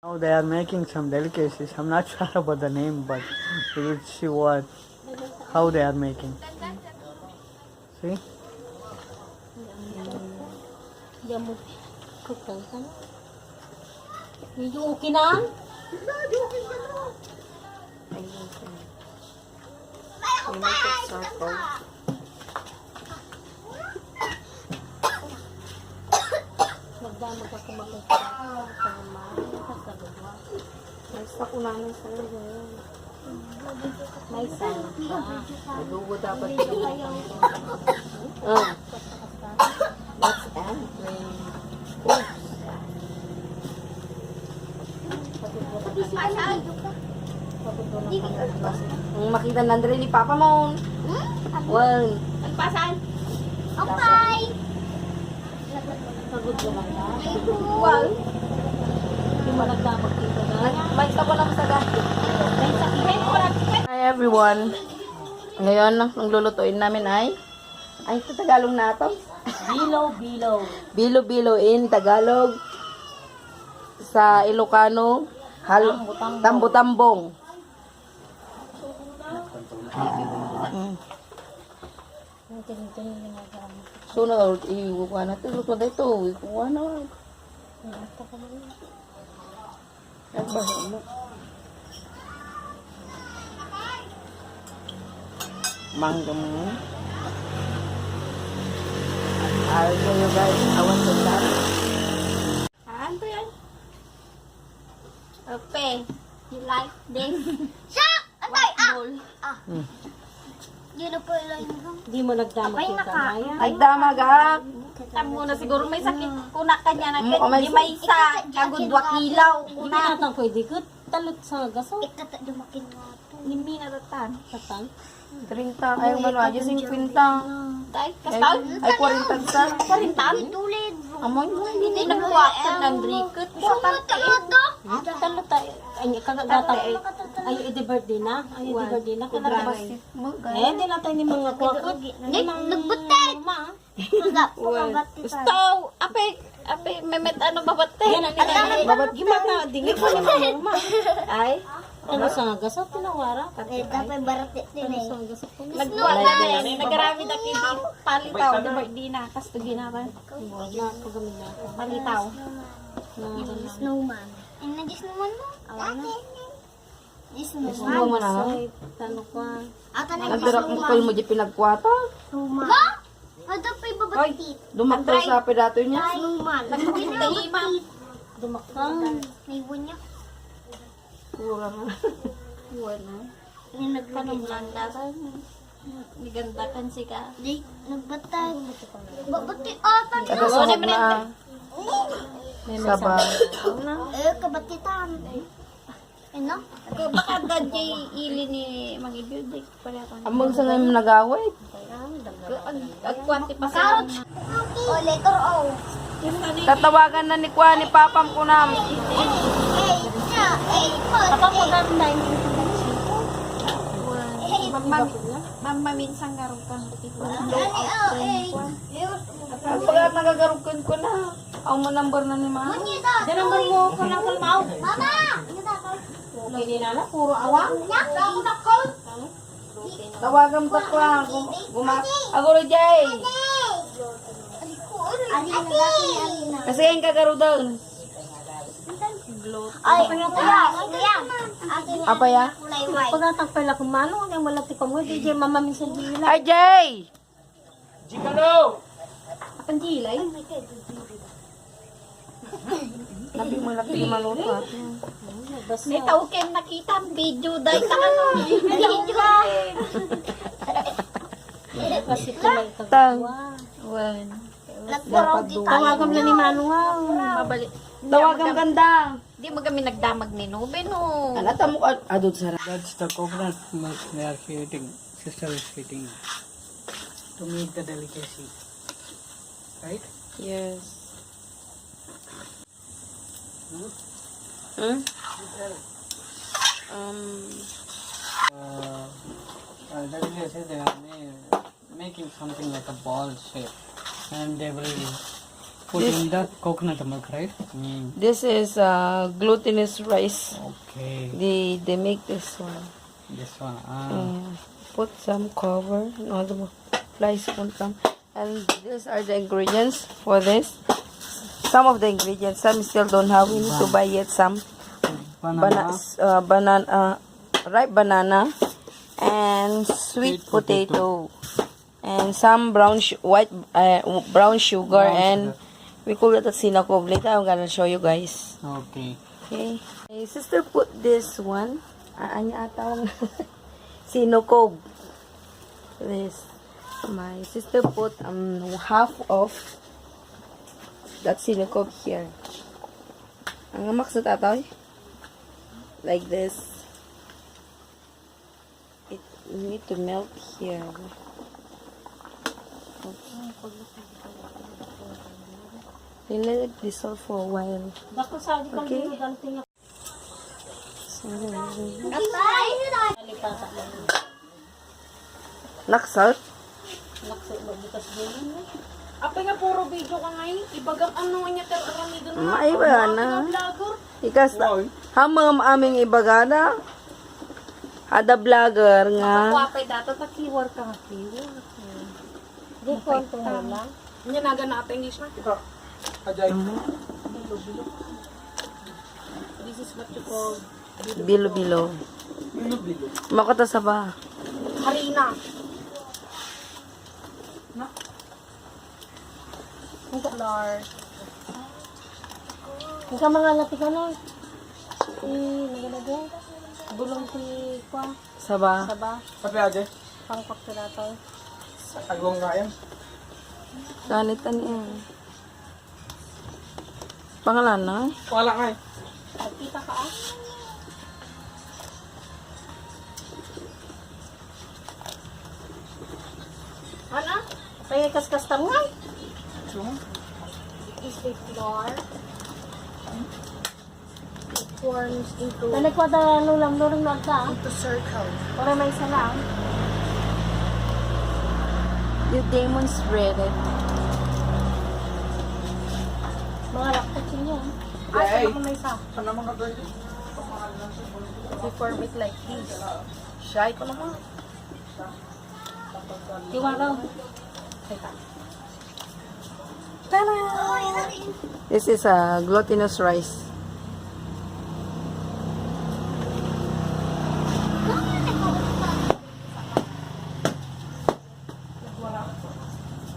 Now they are making some delicacies. I'm not sure about the name, but we will see what how they are making. See? Diyan mo kukang ka na. Medyo okay na? We make it circle. Magdamag ako makikita. May stock unahin sa ngayon. May sana pa. Madugo dapat yung let's add ang makita na rin ni Papa mo. Well, Pasan? Okay. Pagod ko lang na. well, Hindi mo nagdamag dito na. may isa ko lang sa May sakit ko lang. Hi everyone. Ngayon, ang lulutuin namin ay sa Tagalog na ito. Bilaw-bilaw. Bilo-bilo in Tagalog. Sa Ilocano, tambo-tambong. So na, ikuha na ito. Luto na ito. Ikuha na. Mangga mo. I'll show you guys how to start. Ano yan? Okay. You like this? Shak! Atay! Yun na po lang yung Hindi mo nagdamag Abay, dito naka- na. Ayan. Ay, damagak. Tang muna siguro may sakit kuna kanya na May- di may isa kagud 2 kilaw Hindi kuna ka natang pwede ko. Talot sa gaso. ikata dumakin nga to limi na ratan Tatang. 30. Ay, ano, ay, 50. dai kasal Ay, 40 sa. parintan tulid Amoy mo. hindi nagbuwatan ng drikot sa pagkaito Talot tayo. Ay, kagagatang. Ay, birthday na. Ay, birthday na. Kalabas. Eh, di natin ni mga kwakot. Ni nagbutet gusto ape memet ano babate Babat gimana? Dingin ko ni mga mama. ay Ano sa gaso? Tinawara? dapat barate din Ano sa gaso? nagbuwatan na nagarami na kini palitaw di ba di na kasto ginaban Na, pagamit na ako. palitaw Na, snowman snowman mo awan Ano mo na? Ay, tano pa. Nagdirak mo kal mo di pinagkwata. snowman ada pa ibabatit Dumakto sa pedato niya. snowman nagbuwatan Dumakang. may bunya Kurang. wala ni nagtanong lang dapat nigandakan si ka di nagbatay babati atan Tagasahog na. Sabah. kabatitan ano baka dadjay ili ni magibiyod pala ako Among sa ngayon nagaway. agkwati pa sa o letter O Tatawagan na ni Kwa ni Papam ko na. Papa mo ganda yung Mama minsan garong kang Pag nagagarugkan ko na. Ang mo number na ni Ma. Di naman mo ko lang kalmaw. Mama! Hindi na puro awa. Tawagan pa ko. Aguro Jay. Kasi yung kagarudan. Ay, kuya. Apa ya? Pagkatang pala kumano, yung malati pa mo, DJ mama minsan gila. Ay Jay. Apan gila eh. Nabi mo lang maluto. May tawag nakita ang video dahil sa ano. Video. Kasi tulay Tang. kagawa. Wen. Nagpuraw di tayo. Tawagam na ni Manu nga. Mabalik. Tawagan ganda. Di mo kami nagdamag ni Nube no. Alata mo adot sa That's the coconut milk they are heating. Sister is heating to make the delicacy. Right? Yes. Hmm? Delicacy they are making something like a ball shape, and they will put in the coconut milk, right? This is glutinous rice. Okay. They make this one. This one. Put some cover. No, the flies won't come. And these are the ingredients for this. Some of the ingredients. Some still don't have. We need to buy yet some. Banana. Ripe banana. And sweet potato. And some brown brown sugar. And we call it a sinakob. Later I'm gonna show you guys. Okay. Okay. My sister put this one. Anya atawag sinokob. This. My sister put half of that sinokob here. Ang amak sa tatoy. Like this. It you need to melt here. You let it dissolve for a while. Bako sa di kang Okay. ganting Naksalt? Apa nga puro video ka ngayon? Ibagang ano niya karami doon. Maiba na. Ikas na. Hamang aming ibagana. Ada vlogger nga. Wapay dato ta keyword ka nga keyword. Di konto lang. Hindi naga na ata English na. This is what you call Bilo-bilo. Makata sa ba? harina. Ang flour. Ang ka mga lati ka na. Nagalagay. Bulong si kwa. Saba. Saba. Tapi aja. Pangpak sa nato. Agong nga yan. Ganitan yan. Pangalan na? Wala nga eh. Pagkita ka ah. Ano? Kaya kaskas tam nga. Is the flour. It forms into Talikwa da lulang nagta. circle. Para may isa lang. You demonstrated. Mga lakot niya. Ay, saan ako may isa? Ano mga bird? We form it like this. Shy ko naman. Tiwaraw. This is a glutinous rice.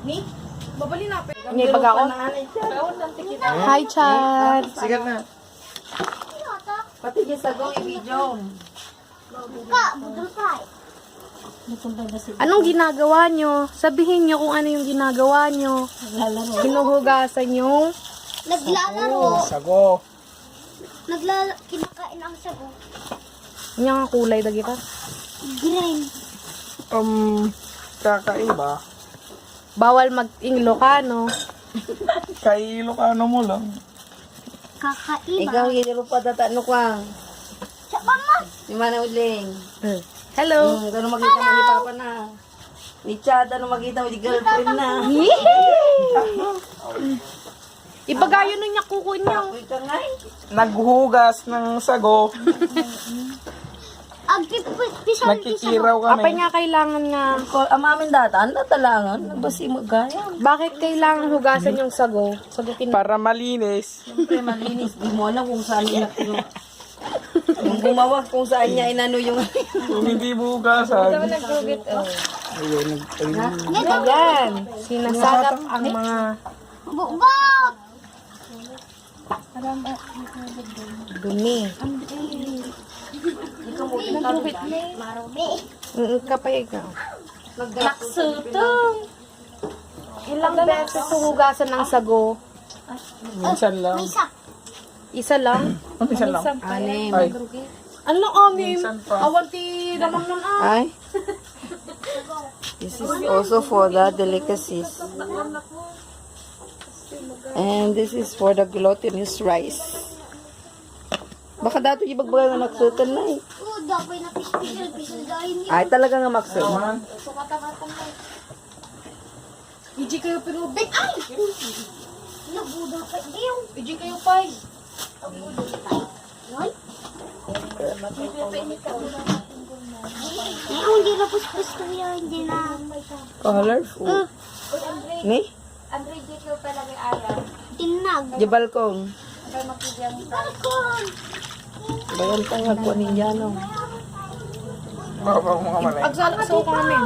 Ni? Babali na pa. May pag ako? Bawal lang tikita. Hi, Chad. Sigat na. Pati yung sagong i-video. Anong ginagawa nyo? Sabihin nyo kung ano yung ginagawa nyo. Lalaro. Hinuhugasan yung Naglalaro. Sago. Kinakain ang sago. yung kulay na kita. Green. Kakaiba. Bawal mag-Ilocano. Kay Ilocano mo lang. Kakaiba. Ikaw hindi pa tatano kwang. Sa mama. Di mana uling. Oh. Hello. Ano makita mo ni Papa na. Ni Chad, ano makita mo ni girlfriend na. Ibagayo nun niya kuko niya. Wait ka nga eh. Naghugas ng sago. Pisang Nakikiraw Apay kami. nga kailangan nga. Amamin data, ano talangan? Nagbasi magaya. Bakit kailangan hugasan yung sago? Sagutin mo. Para malinis. Siyempre malinis. Di mo alam kung saan niya yung gumawa kung saan niya inano yung Kung hindi bugasan. nagrugit. Ayun. Ayan. Sinasagap ang mga Bubot. dumi. Kapay ka. Naksutong. Ilang beses hugasan ng sago? Minsan lang. Isa lang? Minsan lang. Anim. Ay. Ano anim? Minsan pa. Awanti naman nun ah. Ay. This is also for the delicacies. And this is for the glutinous rice. Baka dato ibagbagay nga naksutan na eh. Dapat na pisil dahil Ay, talaga nga maksutan. Hindi kayo pinubig. Ay! Nabudol pa. Yung. Pidyo kayo, Pai. Noy. Ay, hindi na puspos ko yun. Hindi na. Colorful. Ni? Tinag. Di balkong. Balkon. Bayan pa nga po ninjano. Agsaw ka namin.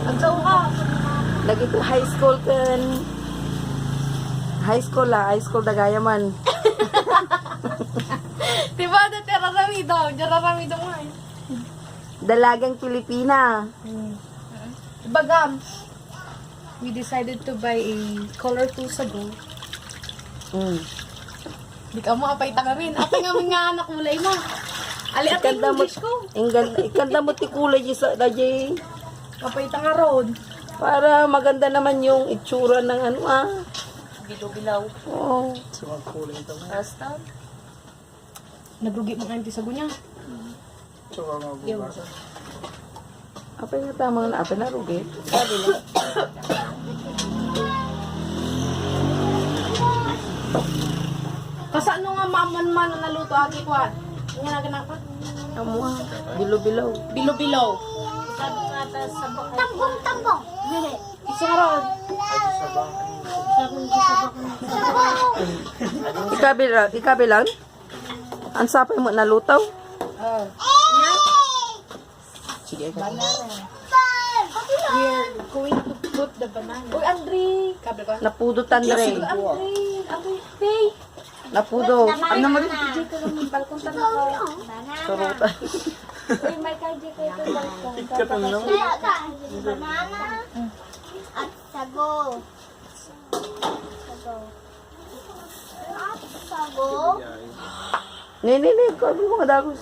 Agsaw ka. Lagi ko high school kan. High school dagayaman. Diba, dati raramido nga eh. Dalagang Pilipina. Bagam. We decided to buy a colorful sago. Di ka mo, apay ka rin. Apay nga mga anak mulay mo. Ali at Ikanda mo, English ko. ikanda mo ti kulay sa dajay. Apay nga ron. Para maganda naman yung itsura ng ano Bilaw-bilaw. Oo. Basta. Nagrugi mo nga yung sago niya. Apa nga tama na apa na rugi? Kasano nga maman-man na naluto agi ko ah. Nga na ganapa. Amo bilo-bilaw. Bilo-bilaw. Tambong. Isang ron. Ikabilang? Ang sapay mo nalutaw? Sige, We're going to put the banana. Uy, Andre! Kabe ko. napudutan na rin. Andre! Hey! Napudo. Ano naman? DJ ka naman balkon tanong ko. Surutan. Uy, may kaji kayo ito balkon. Banana. At sago. At sago. Ni, kabi mo nga dagos.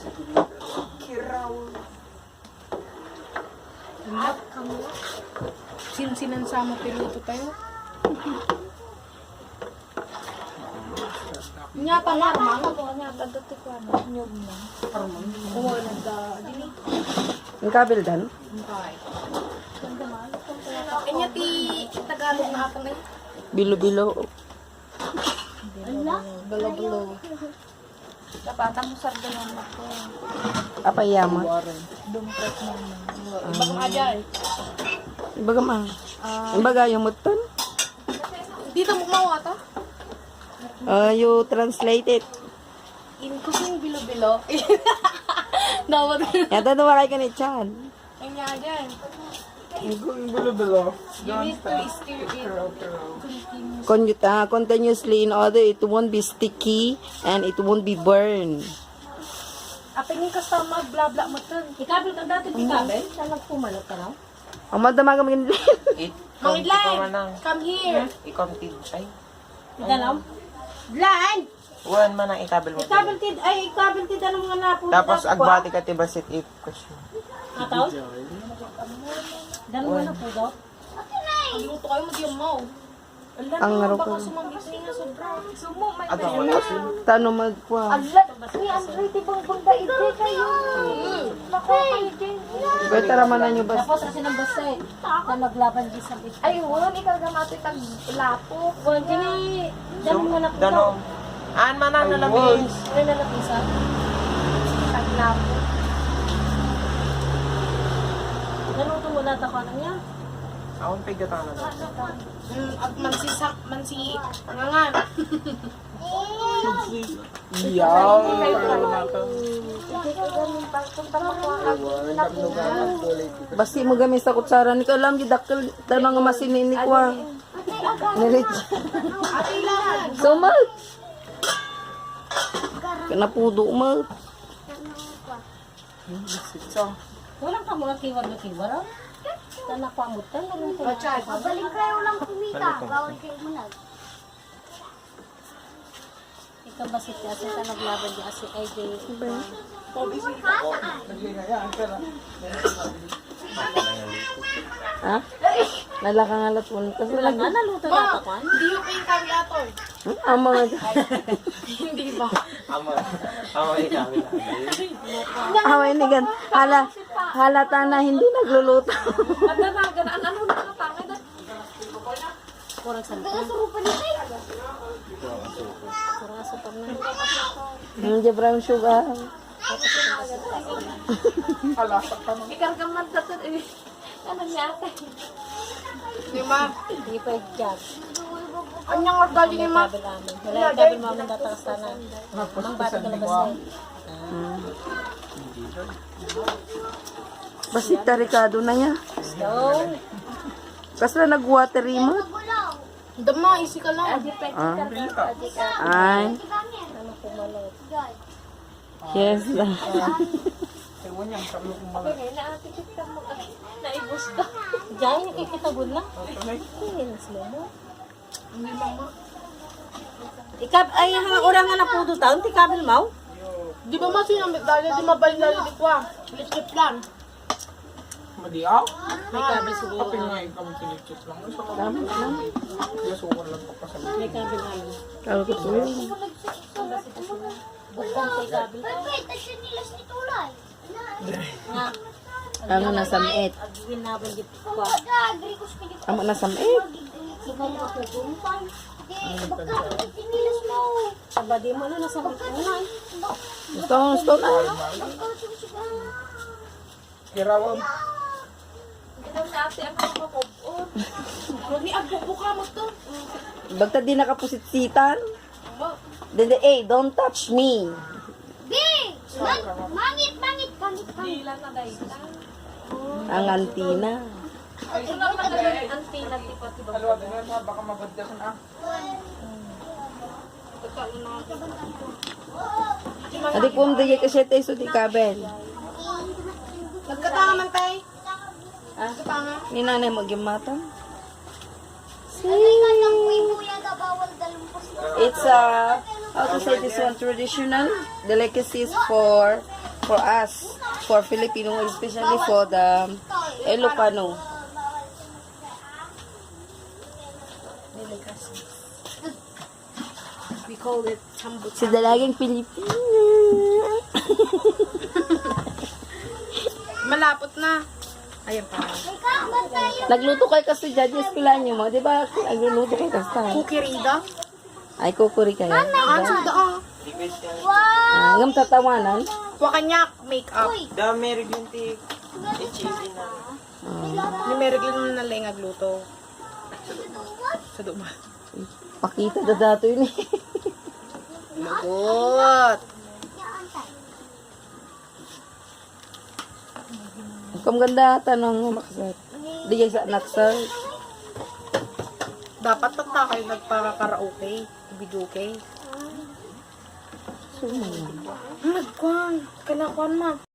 Sinsinan sama piluto tayo. Nya pa marmang ko nya kadto ko ano nyog mo. Oo nagda dili. Ang kabil dan? Okay. Enya ti Tagalog na ako na. Bilo-bilo. Balo-balo. Dapat ang sardo naman ako. Apa yaman? Dumpret naman. Ibang ajay. Ibaga ma. Ibaga yung mutan. Dito mo mawa to? You translate it. In kusing bilo-bilo. Dapat. Yata dumakay ka ni Chan. Enya ajay. You need to stir it Continuously in order it won't be sticky and it won't be burned. Apingin ka sa mag-bla-bla mo to. Ikabil ka dati, di kabel? Saan nagpumalot ka na? Ang madama ka maging Mangidlan! Come here! Ikompid. Ay, Ganam? Lan! uwan man ang ikabel mo. Ikabil tid, ano mga napunta? Tapos agbati ka tiba sit if kasi. Ataw? Ganun mo na po daw? Ang luto kayo, mag-yung mo. Ang ngaro ko. Baka sumamit nga sobra. Sumo, may Ato ko kasi. Tano magkwa. Uy, Andre, tibang bunda ide kayo. Bako kayo din. Pwede taraman na nyo ba? Tapos kasi nang basta eh. Na naglaban di sa bit. Ay, wala, ikarga mato itang lapo. Wala, dini. Danon mo na po. Danom. Aan man ang nalabis. Ay, nalapisa. Itang lapo. Naluto mo na ako niya. Aon pigatan na. At mansi, pangangan. Basti mo gamit sa kutsara. Ni ka alam, didakil tanong nga masinin ni kwa. Nirit. So much. Kanapudo mo. Walang ka muna kiwag na kiwag. Tanak pa mo tan lang ko. Balik kayo lang kumita. Bawal kayo munag. Ikaw ba si Tia sa naglaban di asi ay di. Ha? Nalakang alat mo. Kasi Wala nga naluto na ta kwan. Hindi yung pay kami ato. ang mga Hindi ba? Amo ikabel. away ni gan. Halata na hindi nagluluto. Ano na ganaan ano na tangay da. kurang salita. Saraso pa na. Hindi brown sugar. Ikargang man sa eh. Ano niya ate? Hindi pa i-jab. Anyang orgali ni ma. Kabel amin. Wala yung kabel mo amin datakas na. Mang bata ka labas na. Basit tarikado na niya. So, Kasi na nag-watery mo. dama, isi ka lang. Ay. Yes lang. Naibos ka. Diyan, ikikita gud lang. Hindi na sila mo. Ikab, ay, hanga orang nga na puto taon, ti kabel mo? Di ba masinamit dali? Di mabalin dali di kwa. Lichip lang. Madiaw? May kabel siguro. Kapin nga ikaw sinitsit lang. Sugar lang pa sa May kabel amin. Kalo ko po yun. Bukong kay kabel. Wait, asya nilas ni Tulay. Nga, Amo na samit. ginabal git ko. Agri ko sa pinag- Amo na samit. Baka tinilas mo. Sabadi mo na nasa kukunan. Gusto na. Kirawang. Ni agpo ka mo to. Bagta di nakapusit-sitan. Dede, eh, don't touch me. Bing! Mangit, mangit, mangit, mangit. Ang antina. Baka mabadyasan ah. Adik po mdaya kasi tayo so di kabel. Nagkatanga man tay. Ni nanay magyamatan. Lagay ka ng kuya na bawal dalumpos. It's how to say this one, traditional delicacies for us, for Filipino, especially for the Ilocano. We call it chambut. Si dalagang Pilipino. Malapot na. Ayan pa. May kakban tayo. Nagluto kay kasi judges pila niyo mo, di ba? Nagluluto kay kasi. Kukirida. Ay, kukuri kayo. Suda ah. Ngam tatawanan. Wakanyak make-up. Da merig yung ti. Ichisin na. Ni Merigil na lang agluto. Sa duma. Pakita na dato yun eh. Lagot. Kung ganda tanong mo makasat. Di yan sa naksal. Dapat pagka kayo nagpaka-karaoke. Video-okay. Sumo. Nagkwan. Kanakuan ma.